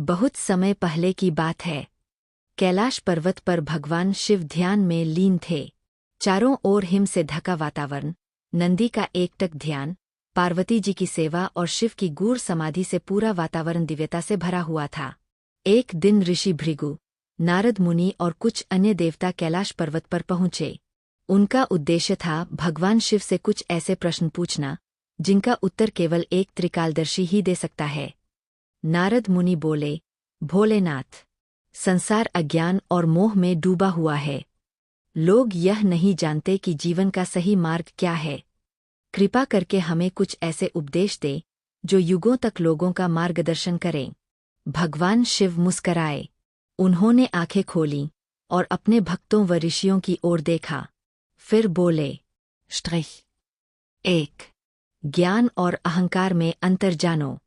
बहुत समय पहले की बात है। कैलाश पर्वत पर भगवान शिव ध्यान में लीन थे। चारों ओर हिम से ढका वातावरण, नंदी का एकटक ध्यान, पार्वती जी की सेवा और शिव की गूढ़ समाधि से पूरा वातावरण दिव्यता से भरा हुआ था। एक दिन ऋषि भृगु, नारद मुनि और कुछ अन्य देवता कैलाश पर्वत पर पहुंचे। उनका उद्देश्य था भगवान शिव से कुछ ऐसे प्रश्न पूछना जिनका उत्तर केवल एक त्रिकालदर्शी ही दे सकता है। नारद मुनि बोले, भोलेनाथ, संसार अज्ञान और मोह में डूबा हुआ है। लोग यह नहीं जानते कि जीवन का सही मार्ग क्या है। कृपा करके हमें कुछ ऐसे उपदेश दे जो युगों तक लोगों का मार्गदर्शन करें। भगवान शिव मुस्कराए। उन्होंने आंखें खोलीं और अपने भक्तों व ऋषियों की ओर देखा। फिर बोले, स्ट्रिख 1, ज्ञान और अहंकार में अंतर जानो।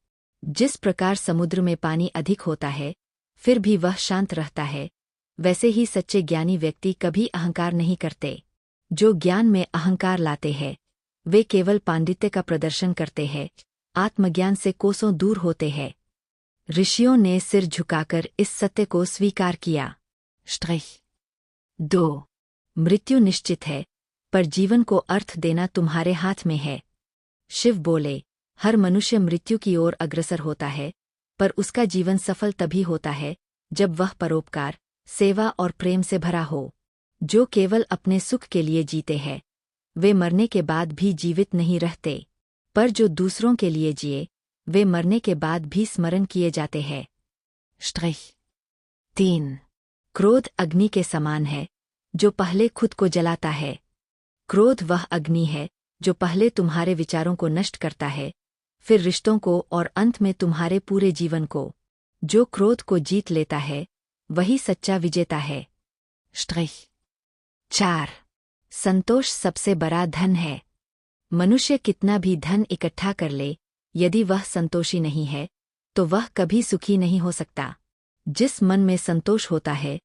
जिस प्रकार समुद्र में पानी अधिक होता है फिर भी वह शांत रहता है, वैसे ही सच्चे ज्ञानी व्यक्ति कभी अहंकार नहीं करते। जो ज्ञान में अहंकार लाते हैं वे केवल पांडित्य का प्रदर्शन करते हैं, आत्मज्ञान से कोसों दूर होते हैं। ऋषियों ने सिर झुकाकर इस सत्य को स्वीकार किया। स्ट्रिख 2, मृत्यु निश्चित है, पर जीवन को अर्थ देना तुम्हारे हाथ में है। शिव बोले, हर मनुष्य मृत्यु की ओर अग्रसर होता है, पर उसका जीवन सफल तभी होता है जब वह परोपकार, सेवा और प्रेम से भरा हो। जो केवल अपने सुख के लिए जीते हैं वे मरने के बाद भी जीवित नहीं रहते, पर जो दूसरों के लिए जिए वे मरने के बाद भी स्मरण किए जाते हैं। स्ट्रिख 3, क्रोध अग्नि के समान है जो पहले खुद को जलाता है। क्रोध वह अग्नि है जो पहले तुम्हारे विचारों को नष्ट करता है, फिर रिश्तों को और अंत में तुम्हारे पूरे जीवन को। जो क्रोध को जीत लेता है वही सच्चा विजेता है। स्ट्रिख 4, संतोष सबसे बड़ा धन है। मनुष्य कितना भी धन इकट्ठा कर ले, यदि वह संतोषी नहीं है तो वह कभी सुखी नहीं हो सकता। जिस मन में संतोष होता है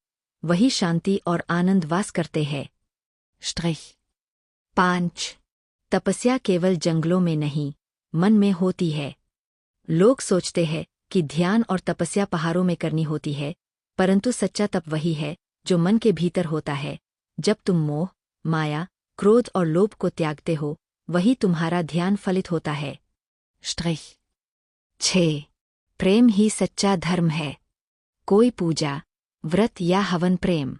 वही शांति और आनंद वास करते हैं। स्ट्रिख 5, तपस्या केवल जंगलों में नहीं, मन में होती है। लोग सोचते हैं कि ध्यान और तपस्या पहाड़ों में करनी होती है, परंतु सच्चा तप वही है जो मन के भीतर होता है। जब तुम मोह, माया, क्रोध और लोभ को त्यागते हो वही तुम्हारा ध्यान फलित होता है। स्ट्रिख 6, प्रेम ही सच्चा धर्म है। कोई पूजा, व्रत या हवन प्रेम